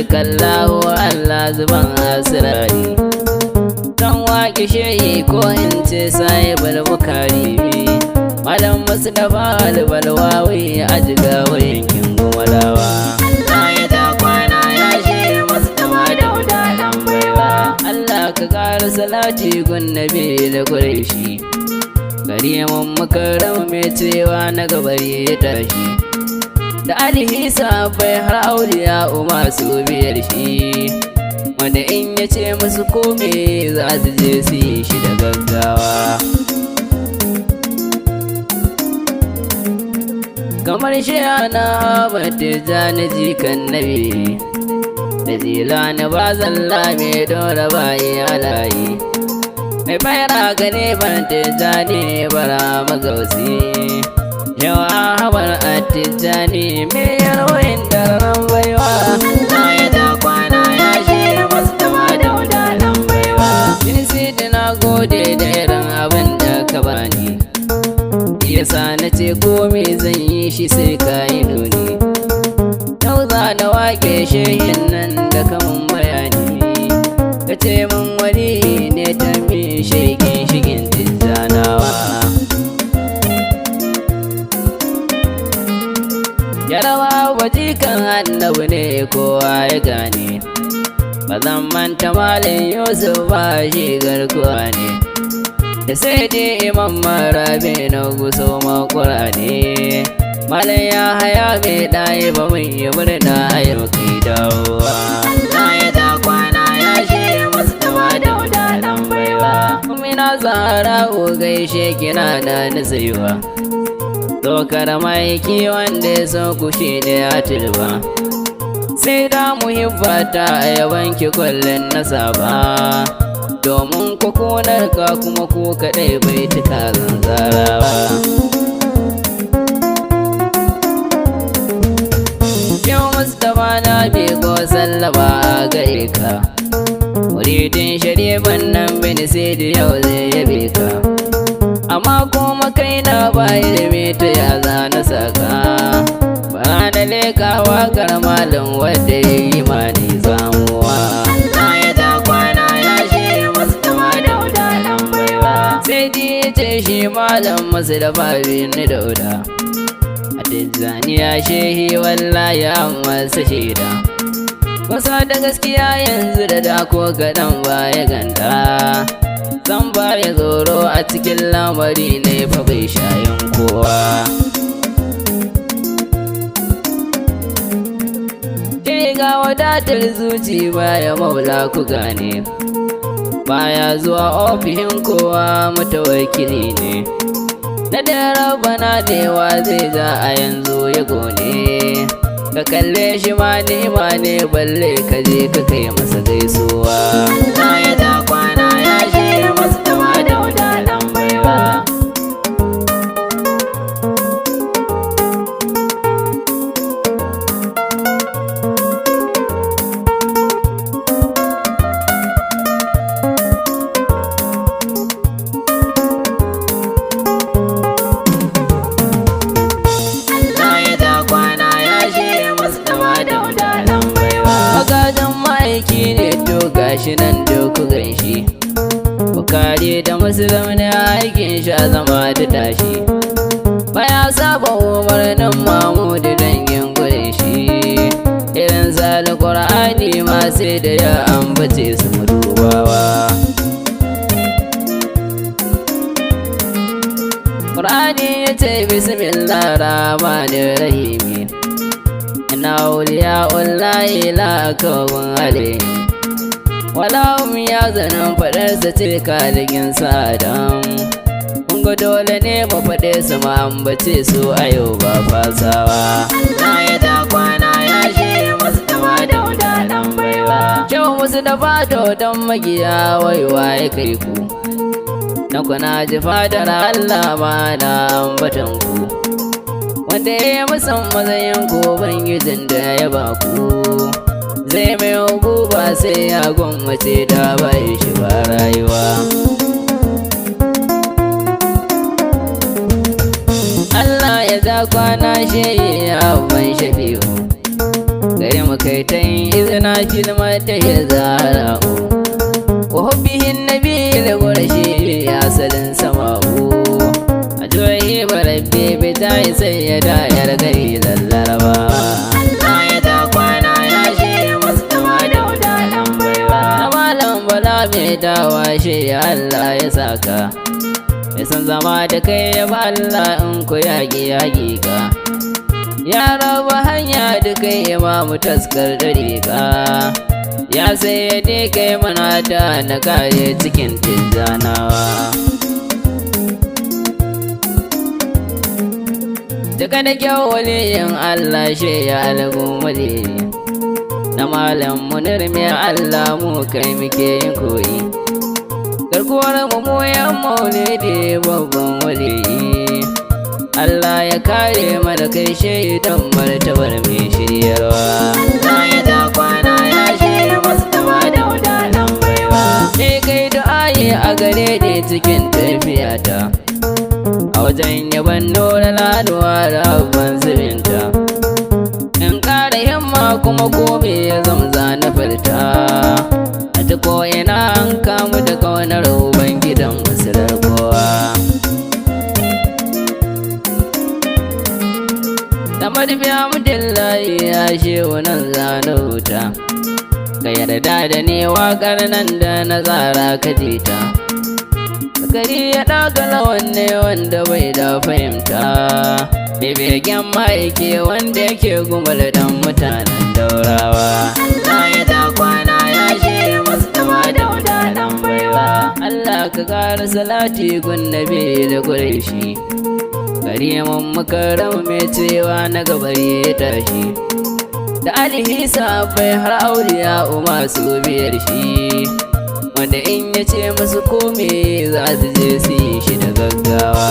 kallahu Allah zuban asirari. Zan waƙe shehi ko in ce sahibul bukari. Malam Mustapha albalwawi a jigawa yankin Gumalawa. Ka ƙara salati gun nabi da ƙureshi, gari mun makarar mai cewa na gabari ya tashi, da alihi bai har auliya masu biyar shi, wanda in ya ce musu kome za su je su yi shi da gaggawa. Kamar shi ana abin jani jikan nabi, da zilani ba zalla mai dora bayi alayi, mai bayara gane ban tijjani bara magausi, yawa habar attijjani mai yarwayin daren baiwa. Na ya ta kwana ya shi Mustapha Dauda dan baiwa. Sidi na gode da irin abin da ka bani, yasa na ce komai zan yi shi sai ka yi nuni. Yau za na wake shehin nan da kamun bayani, ka ce min wani ne ta min shegin shigin tijjanawa. Yarawa wajikan annabu ne kowa ya gane, ba zan manta malin Yusuf ba shi garkuwa ne, da sai dai imam marabe na guso makura ne. Malam ya haya mai ɗaya ba mun yi murna a yau kai dawowa. Na ya ta kwana ya shi Mustapha Dauda dan baiwa. Mina Zahra ko gaishe kina da nisaiwa, dokar maiki wanda ya so kushi da ya tilba, sai da muhibbata a yawanki kullum na saba, domin kukunar ka kuma ku kaɗai bai tuka zanzarawa. Mustapha na bego sallaba gare ka, muridin sharifan nan bin sai da yau zai yabe ka, amma kuma kai na bayi da mita ya zana saka, ba na lekawa karmalin wadda ya yi mani zamuwa. Na ya ta kwana ya shi Mustapha Dauda dan baiwa, sai ji ce shi malam Mustapha bin Dauda. Tijjaniya shehi wallahi an masa shaida, kusa da gaskiya yanzu da dako kaɗan baya ganta, zan baya tsoro a cikin lamari ne fa bai shayin kowa. Ke ga wadatar zuci baya maula ku gane, baya zuwa ofishin kowa mutawakili ne, na da rabana dewa zai za a yanzu ya gone, ka kalle shi ma nema ne balle ka je ka kai masa gaisuwa. Na ya ta kwana ya shi Mustapha Dauda dan baiwa. Gashi nan doku ganshi, Bukari da Muslim ne aikin sha zama da tashi, baya saba umarnin Mamudu dangin gure shi, irin zali Qur'ani ma sai da ya ambace su dubawa. Qur'ani ya ce bismillahir rahmanir rahim, inna awliya'ullahi la khawfun alayhim wala hum yahzanun, faɗarsa ce kaligin sa'adam. Mun ga dole ne mu faɗe su ma ambace su a yau ba fasawa. Na ya ta kwana ya shi Mustapha Dauda dan baiwa. Kyau Mustapha Daudan magiya waiwa ya kai ku, na kuna ji fadar Allah ma na ambatan ku, wanda ya yi musan matsayin ku Ubangijin da ya ba ku, zai mai ba sai ya gwammace da bai shi ba rayuwa. Allah ya ja kwana shi ya ban shafi'u, gari mu kai ta yin izina kilmar ta ya zara'u wa hubbihin nabi da gurashi ya salin sama'u a joyi barabbe bai ta yi sai ya dayar gari lallaraba Allah ya ta kwana ya shi mustawa da wadanan baiwa na malam bala mai dawa shi Allah ya saka ya san zama da kai ya ba Allah in ku yaƙi ka ya raba hanya da kai imamu taskar dariƙa ya sai ya dai kai mana da na kare cikin tijjanawa daga da kyau waliyin Allah shi ya algumuli na malam munir mai Allah mu kai muke yin koyi garkuwar mu yan maulidi babban waliyi Allah ya kare mana kai shaidan martabar mai shiryarwa Allah ya ta kwana ya shirya mustawa da wadanan baiwa sai kai du'a'i a gare ni cikin tafiyata a wajen yaban nuna laduwa da abban zubinta in ƙara himma kuma kome ya zamza na furta a ta ko'ina an kamu da kaunar ubangidan musular kowa da madubiya mudillahi ya shehu nan zana wuta ka yarda da ne waƙar nan da na tsara ka jita gari ya ɗaga lawan ne wanda bai da fahimta bebegen ma'aike wanda yake gumar dan mutanen daurawa Allah ya ta kwana ya shirya mustawa da wadanan baiwa Allah ka ƙara salati gun nabi da ƙureshi karimin makaram mai cewa na gabari ya tashi da alihi bai har auliya masu biyar shi wanda in ya ce musu kome za su je su yi shi da gaggawa